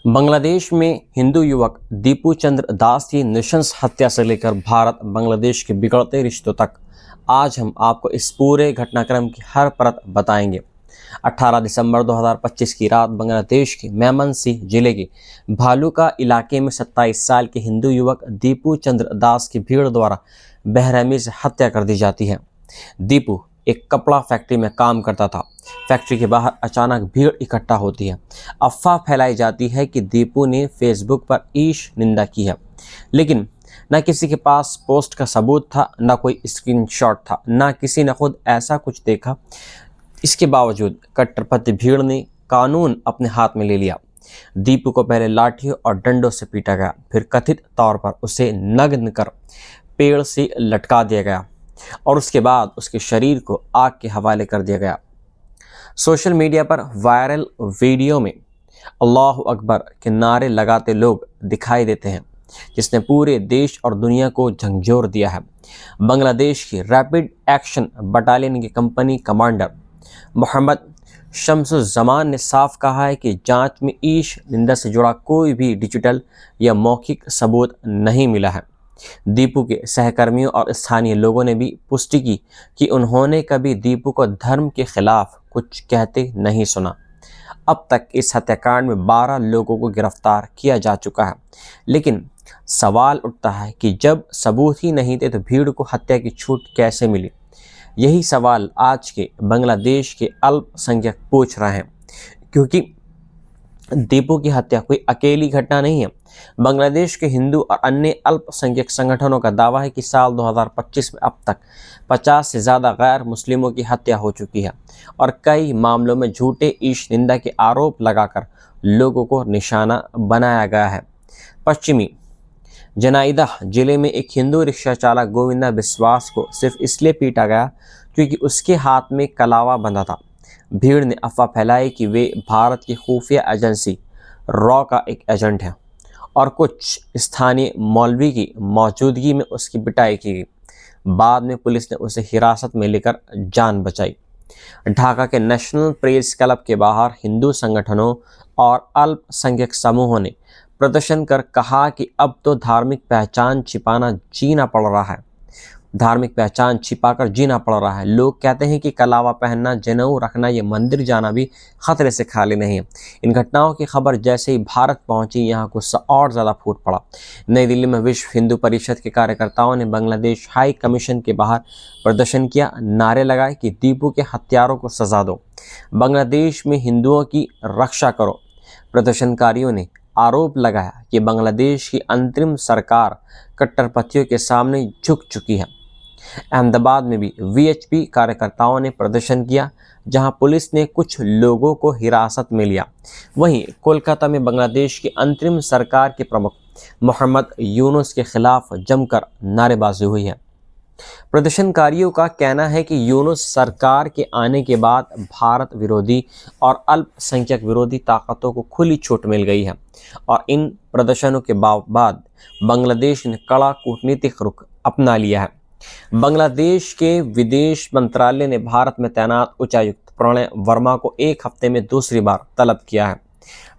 बांग्लादेश में हिंदू युवक दीपू चंद्र दास की नृशंस हत्या से लेकर भारत बांग्लादेश के बिगड़ते रिश्तों तक आज हम आपको इस पूरे घटनाक्रम की हर परत बताएंगे। 18 दिसंबर 2025 की रात बांग्लादेश के मेमनसिंह जिले के भालुका इलाके में 27 साल के हिंदू युवक दीपू चंद्र दास की भीड़ द्वारा बेरहमी से हत्या कर दी जाती है। दीपू एक कपड़ा फैक्ट्री में काम करता था। फैक्ट्री के बाहर अचानक भीड़ इकट्ठा होती है। अफवाह फैलाई जाती है कि दीपू ने फेसबुक पर ईश निंदा की है, लेकिन न किसी के पास पोस्ट का सबूत था, न कोई स्क्रीनशॉट था, न किसी ने खुद ऐसा कुछ देखा। इसके बावजूद कट्टरपंथी भीड़ ने कानून अपने हाथ में ले लिया। दीपू को पहले लाठियों और डंडों से पीटा गया, फिर कथित तौर पर उसे नग्न कर पेड़ से लटका दिया गया और उसके बाद उसके शरीर को आग के हवाले कर दिया गया। सोशल मीडिया पर वायरल वीडियो में अल्लाह अकबर के नारे लगाते लोग दिखाई देते हैं, जिसने पूरे देश और दुनिया को झंझोर दिया है। बांग्लादेश की रैपिड एक्शन बटालियन के कंपनी कमांडर मोहम्मद शम्सुज़्ज़मान ने साफ कहा है कि जांच में ईश निंदा से जुड़ा कोई भी डिजिटल या मौखिक सबूत नहीं मिला है। दीपू के सहकर्मियों और स्थानीय लोगों ने भी पुष्टि की कि उन्होंने कभी दीपू को धर्म के खिलाफ कुछ कहते नहीं सुना। अब तक इस हत्याकांड में 12 लोगों को गिरफ्तार किया जा चुका है, लेकिन सवाल उठता है कि जब सबूत ही नहीं थे तो भीड़ को हत्या की छूट कैसे मिली। यही सवाल आज के बांग्लादेश के अल्पसंख्यक पूछ रहे हैं, क्योंकि दीपू की हत्या कोई अकेली घटना नहीं है। बांग्लादेश के हिंदू और अन्य अल्पसंख्यक संगठनों का दावा है कि साल 2025 में अब तक 50 से ज़्यादा गैर मुस्लिमों की हत्या हो चुकी है और कई मामलों में झूठे ईश निंदा के आरोप लगाकर लोगों को निशाना बनाया गया है। पश्चिमी जनाइदह जिले में एक हिंदू रिक्शा चालक गोविंदा विश्वास को सिर्फ इसलिए पीटा गया क्योंकि उसके हाथ में कलावा बंधा था। भीड़ ने अफवाह फैलाई कि वे भारत की खुफिया एजेंसी रॉ का एक एजेंट है और कुछ स्थानीय मौलवी की मौजूदगी में उसकी पिटाई की गई। बाद में पुलिस ने उसे हिरासत में लेकर जान बचाई। ढाका के नेशनल प्रेस क्लब के बाहर हिंदू संगठनों और अल्पसंख्यक समूहों ने प्रदर्शन कर कहा कि अब तो धार्मिक पहचान छिपाना जीना पड़ रहा है। धार्मिक पहचान छिपाकर जीना पड़ रहा है। लोग कहते हैं कि कलावा पहनना, जनेऊ रखना या मंदिर जाना भी खतरे से खाली नहीं है। इन घटनाओं की खबर जैसे ही भारत पहुंची, यहाँ गुस्सा और ज़्यादा फूट पड़ा। नई दिल्ली में विश्व हिंदू परिषद के कार्यकर्ताओं ने बांग्लादेश हाई कमीशन के बाहर प्रदर्शन किया, नारे लगाए कि दीपू के हत्यारों को सजा दो, बांग्लादेश में हिंदुओं की रक्षा करो। प्रदर्शनकारियों ने आरोप लगाया कि बांग्लादेश की अंतरिम सरकार कट्टरपंथियों के सामने झुक चुकी है। अहमदाबाद में भी वीएचपी कार्यकर्ताओं ने प्रदर्शन किया, जहां पुलिस ने कुछ लोगों को हिरासत में लिया। वहीं कोलकाता में बांग्लादेश की अंतरिम सरकार के प्रमुख मोहम्मद यूनुस के खिलाफ जमकर नारेबाजी हुई है। प्रदर्शनकारियों का कहना है कि यूनुस सरकार के आने के बाद भारत विरोधी और अल्पसंख्यक विरोधी ताकतों को खुली छूट मिल गई है और इन प्रदर्शनों के बाद बांग्लादेश ने कड़ा कूटनीतिक रुख अपना लिया है। बांग्लादेश के विदेश मंत्रालय ने भारत में तैनात उच्चायुक्त प्रणय वर्मा को एक हफ्ते में दूसरी बार तलब किया है।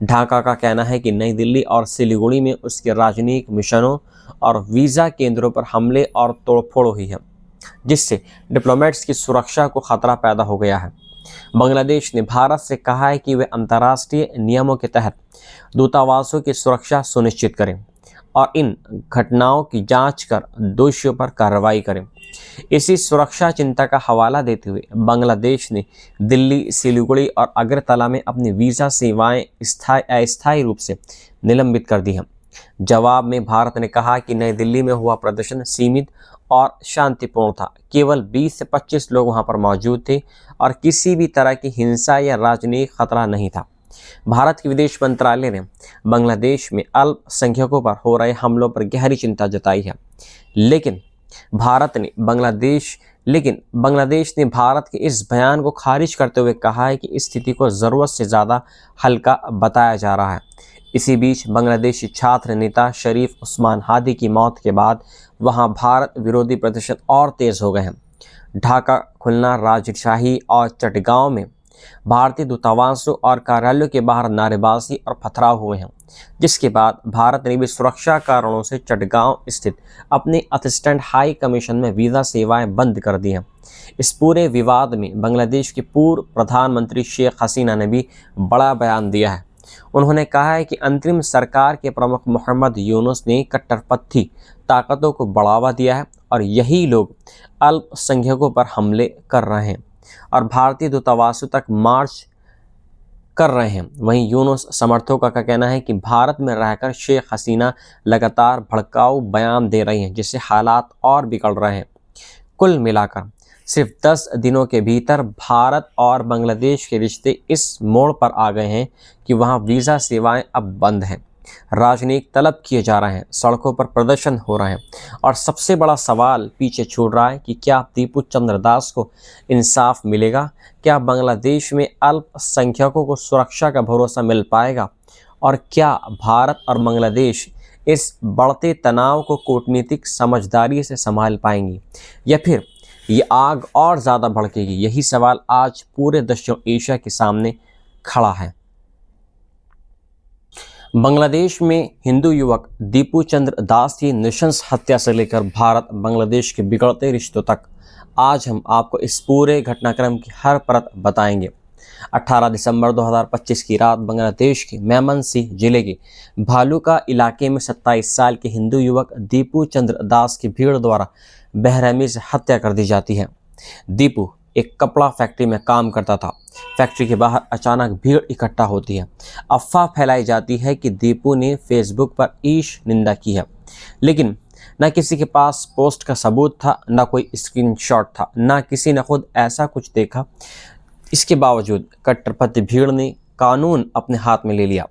ढाका का कहना है कि नई दिल्ली और सिलीगुड़ी में उसके राजनयिक मिशनों और वीज़ा केंद्रों पर हमले और तोड़फोड़ हुई है, जिससे डिप्लोमेट्स की सुरक्षा को खतरा पैदा हो गया है। बांग्लादेश ने भारत से कहा है कि वे अंतर्राष्ट्रीय नियमों के तहत दूतावासों की सुरक्षा सुनिश्चित करें और इन घटनाओं की जांच कर दोषियों पर कार्रवाई करें। इसी सुरक्षा चिंता का हवाला देते हुए बांग्लादेश ने दिल्ली, सिलीगुड़ी और अगरतला में अपनी वीज़ा सेवाएं अस्थायी रूप से निलंबित कर दी हैं। जवाब में भारत ने कहा कि नई दिल्ली में हुआ प्रदर्शन सीमित और शांतिपूर्ण था। केवल 20 से 25 लोग वहां पर मौजूद थे और किसी भी तरह की हिंसा या राजनीतिक खतरा नहीं था। भारत के विदेश मंत्रालय ने बांग्लादेश में अल्पसंख्यकों पर हो रहे हमलों पर गहरी चिंता जताई है, लेकिन बांग्लादेश ने भारत के इस बयान को खारिज करते हुए कहा है कि इस स्थिति को ज़रूरत से ज़्यादा हल्का बताया जा रहा है। इसी बीच बांग्लादेशी छात्र नेता शरीफ उस्मान हादी की मौत के बाद वहां भारत विरोधी प्रदर्शन और तेज़ हो गए हैं। ढाका, खुलना, राजशाही और चटगांव में भारतीय दूतावासों और कार्यालयों के बाहर नारेबाजी और पथराव हुए हैं, जिसके बाद भारत ने भी सुरक्षा कारणों से चटगांव स्थित अपने असिस्टेंट हाई कमीशन में वीज़ा सेवाएं बंद कर दी हैं। इस पूरे विवाद में बांग्लादेश की पूर्व प्रधानमंत्री शेख हसीना ने भी बड़ा बयान दिया है। उन्होंने कहा है कि अंतरिम सरकार के प्रमुख मोहम्मद यूनुस ने कट्टरपंथी ताकतों को बढ़ावा दिया है और यही लोग अल्पसंख्यकों पर हमले कर रहे हैं और भारतीय दूतावासों तक मार्च कर रहे हैं। वहीं यूनुस समर्थकों का कहना है कि भारत में रहकर शेख हसीना लगातार भड़काऊ बयान दे रही हैं, जिससे हालात और बिगड़ रहे हैं। कुल मिलाकर सिर्फ 10 दिनों के भीतर भारत और बांग्लादेश के रिश्ते इस मोड़ पर आ गए हैं कि वहां वीज़ा सेवाएं अब बंद हैं, राजनीतिक तलब किए जा रहे हैं, सड़कों पर प्रदर्शन हो रहे हैं और सबसे बड़ा सवाल पीछे छूट रहा है कि क्या दीपू चंद्र दास को इंसाफ मिलेगा? क्या बांग्लादेश में अल्पसंख्यकों को सुरक्षा का भरोसा मिल पाएगा? और क्या भारत और बांग्लादेश इस बढ़ते तनाव को कूटनीतिक समझदारी से संभाल पाएंगी या फिर ये आग और ज़्यादा भड़केगी? यही सवाल आज पूरे दक्षिण एशिया के सामने खड़ा है। बांग्लादेश में हिंदू युवक दीपू चंद्र दास की नृशंस हत्या से लेकर भारत बांग्लादेश के बिगड़ते रिश्तों तक आज हम आपको इस पूरे घटनाक्रम की हर परत बताएंगे। 18 दिसंबर 2025 की रात बांग्लादेश के मेमनसिंह जिले के भालुका इलाके में 27 साल के हिंदू युवक दीपू चंद्र दास की भीड़ द्वारा बेरहमी से हत्या कर दी जाती है। दीपू एक कपड़ा फैक्ट्री में काम करता था। फैक्ट्री के बाहर अचानक भीड़ इकट्ठा होती है। अफवाह फैलाई जाती है कि दीपू ने फेसबुक पर ईश निंदा की है, लेकिन न किसी के पास पोस्ट का सबूत था, न कोई स्क्रीनशॉट था, न किसी ने खुद ऐसा कुछ देखा। इसके बावजूद कट्टरपंथी भीड़ ने कानून अपने हाथ में ले लिया।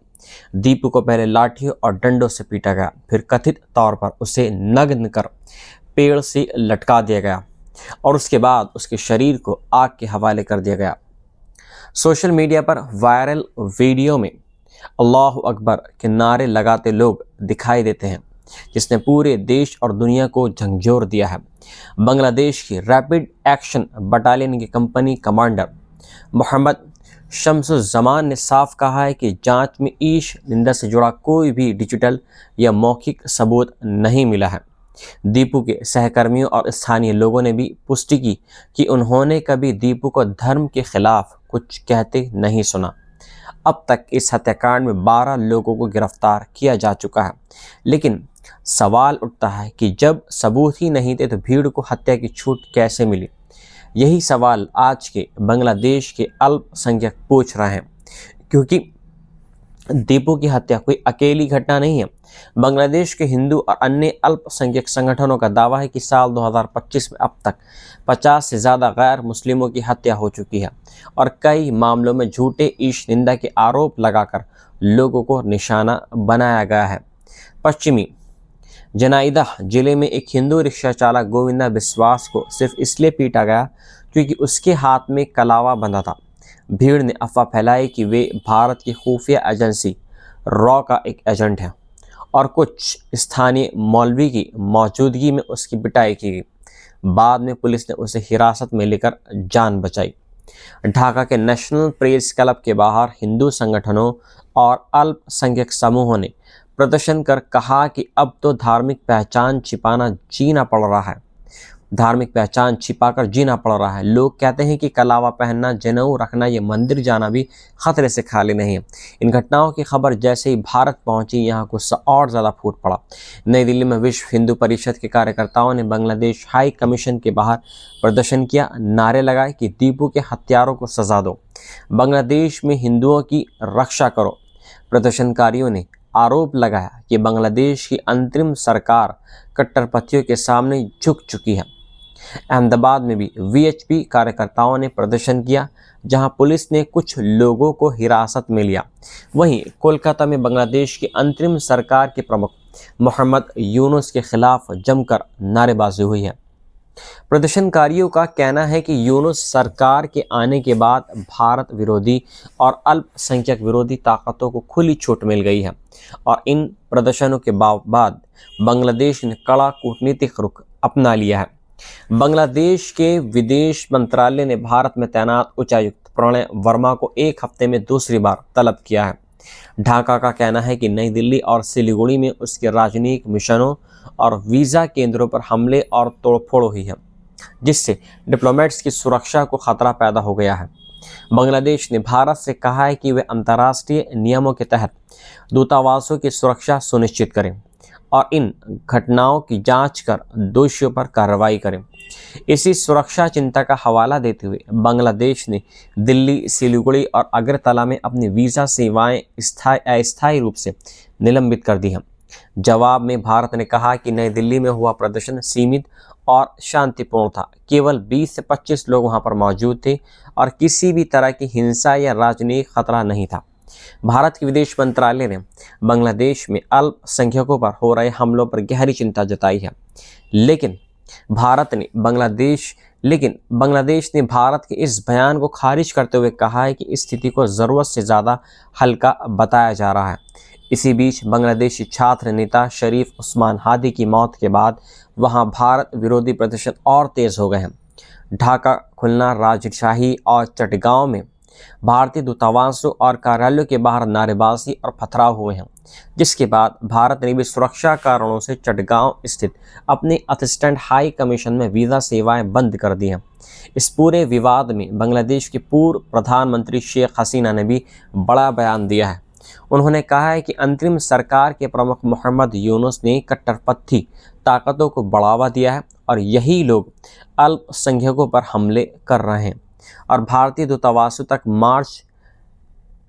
दीपू को पहले लाठियों और डंडों से पीटा गया, फिर कथित तौर पर उसे नग्न कर पेड़ से लटका दिया गया और उसके बाद उसके शरीर को आग के हवाले कर दिया गया। सोशल मीडिया पर वायरल वीडियो में अल्लाह अकबर के नारे लगाते लोग दिखाई देते हैं, जिसने पूरे देश और दुनिया को झंझोर दिया है। बांग्लादेश की रैपिड एक्शन बटालियन के कंपनी कमांडर मोहम्मद शम्सुज़्ज़मान ने साफ कहा है कि जांच में ईश निंदा से जुड़ा कोई भी डिजिटल या मौखिक सबूत नहीं मिला है। दीपू के सहकर्मियों और स्थानीय लोगों ने भी पुष्टि की कि उन्होंने कभी दीपू को धर्म के खिलाफ कुछ कहते नहीं सुना। अब तक इस हत्याकांड में 12 लोगों को गिरफ्तार किया जा चुका है, लेकिन सवाल उठता है कि जब सबूत ही नहीं थे तो भीड़ को हत्या की छूट कैसे मिली? यही सवाल आज के बांग्लादेश के अल्पसंख्यक पूछ रहे हैं, क्योंकि दीपू की हत्या कोई अकेली घटना नहीं है। बांग्लादेश के हिंदू और अन्य अल्पसंख्यक संगठनों का दावा है कि साल 2025 में अब तक 50 से ज़्यादा गैर मुस्लिमों की हत्या हो चुकी है और कई मामलों में झूठे ईश निंदा के आरोप लगाकर लोगों को निशाना बनाया गया है। पश्चिमी जनाइदह जिले में एक हिंदू रिक्शा चालक गोविंदा विश्वास को सिर्फ इसलिए पीटा गया क्योंकि उसके हाथ में कलावा बंधा था। भीड़ ने अफवाह फैलाई कि वे भारत की खुफिया एजेंसी रॉ का एक एजेंट है और कुछ स्थानीय मौलवी की मौजूदगी में उसकी पिटाई की गई। बाद में पुलिस ने उसे हिरासत में लेकर जान बचाई। ढाका के नेशनल प्रेस क्लब के बाहर हिंदू संगठनों और अल्पसंख्यक समूहों ने प्रदर्शन कर कहा कि अब तो धार्मिक पहचान छिपाकर जीना पड़ रहा है। लोग कहते हैं कि कलावा पहनना, जनेऊ रखना, ये मंदिर जाना भी खतरे से खाली नहीं है। इन घटनाओं की खबर जैसे ही भारत पहुंची, यहाँ गुस्सा और ज़्यादा फूट पड़ा। नई दिल्ली में विश्व हिंदू परिषद के कार्यकर्ताओं ने बांग्लादेश हाई कमीशन के बाहर प्रदर्शन किया, नारे लगाए कि दीपू के हत्यारों को सजा दो, बांग्लादेश में हिंदुओं की रक्षा करो। प्रदर्शनकारियों ने आरोप लगाया कि बांग्लादेश की अंतरिम सरकार कट्टरपंथियों के सामने झुक चुकी है। अहमदाबाद में भी वीएचपी कार्यकर्ताओं ने प्रदर्शन किया, जहां पुलिस ने कुछ लोगों को हिरासत में लिया। वहीं कोलकाता में बांग्लादेश की अंतरिम सरकार के प्रमुख मोहम्मद यूनुस के खिलाफ जमकर नारेबाजी हुई है। प्रदर्शनकारियों का कहना है कि यूनुस सरकार के आने के बाद भारत विरोधी और अल्पसंख्यक विरोधी ताकतों को खुली छूट मिल गई है और इन प्रदर्शनों के बाद बांग्लादेश ने कड़ा कूटनीतिक रुख अपना लिया है। बांग्लादेश के विदेश मंत्रालय ने भारत में तैनात उच्चायुक्त प्रणय वर्मा को एक हफ्ते में दूसरी बार तलब किया है। ढाका का कहना है कि नई दिल्ली और सिलीगुड़ी में उसके राजनयिक मिशनों और वीज़ा केंद्रों पर हमले और तोड़फोड़ हुई है, जिससे डिप्लोमेट्स की सुरक्षा को खतरा पैदा हो गया है। बांग्लादेश ने भारत से कहा है कि वे अंतर्राष्ट्रीय नियमों के तहत दूतावासों की सुरक्षा सुनिश्चित करें और इन घटनाओं की जांच कर दोषियों पर कार्रवाई करें। इसी सुरक्षा चिंता का हवाला देते हुए बांग्लादेश ने दिल्ली, सिलीगुड़ी और अगरतला में अपनी वीज़ा सेवाएं अस्थायी रूप से निलंबित कर दी हैं। जवाब में भारत ने कहा कि नई दिल्ली में हुआ प्रदर्शन सीमित और शांतिपूर्ण था। केवल 20 से 25 लोग वहां पर मौजूद थे और किसी भी तरह की हिंसा या राजनीतिक खतरा नहीं था। भारत के विदेश मंत्रालय ने बांग्लादेश में अल्पसंख्यकों पर हो रहे हमलों पर गहरी चिंता जताई है, लेकिन बांग्लादेश ने भारत के इस बयान को खारिज करते हुए कहा है कि स्थिति को ज़रूरत से ज़्यादा हल्का बताया जा रहा है। इसी बीच बांग्लादेशी छात्र नेता शरीफ उस्मान हादी की मौत के बाद वहां भारत विरोधी प्रदर्शन और तेज हो गए हैं। ढाका, खुलना, राजशाही और चटगांव में भारतीय दूतावासों और कार्यालयों के बाहर नारेबाजी और पथराव हुए हैं, जिसके बाद भारत ने भी सुरक्षा कारणों से चटगांव स्थित अपने असिस्टेंट हाई कमीशन में वीज़ा सेवाएं बंद कर दी हैं। इस पूरे विवाद में बांग्लादेश की पूर्व प्रधानमंत्री शेख हसीना ने भी बड़ा बयान दिया है। उन्होंने कहा है कि अंतरिम सरकार के प्रमुख मोहम्मद यूनुस ने कट्टरपंथी ताकतों को बढ़ावा दिया है और यही लोग अल्पसंख्यकों पर हमले कर रहे हैं और भारतीय दूतावासों तक मार्च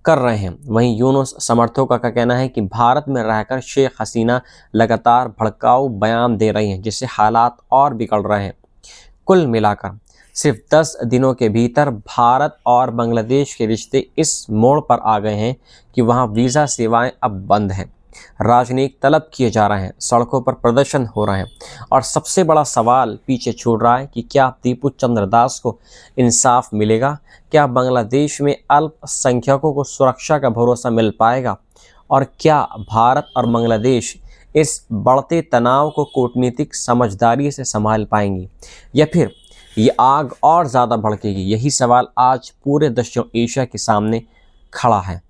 कर रहे हैं। वहीं यूनुस समर्थकों का कहना है कि भारत में रहकर शेख हसीना लगातार भड़काऊ बयान दे रही हैं, जिससे हालात और बिगड़ रहे हैं। कुल मिलाकर सिर्फ 10 दिनों के भीतर भारत और बांग्लादेश के रिश्ते इस मोड़ पर आ गए हैं कि वहां वीज़ा सेवाएं अब बंद हैं, राजनीतिक तलब किए जा रहे हैं, सड़कों पर प्रदर्शन हो रहे हैं और सबसे बड़ा सवाल पीछे छूट रहा है कि क्या दीपू चंद्र दास को इंसाफ मिलेगा? क्या बांग्लादेश में अल्पसंख्यकों को सुरक्षा का भरोसा मिल पाएगा? और क्या भारत और बांग्लादेश इस बढ़ते तनाव को कूटनीतिक समझदारी से संभाल पाएंगी या फिर ये आग और ज़्यादा भड़केगी? यही सवाल आज पूरे दक्षिण एशिया के सामने खड़ा है।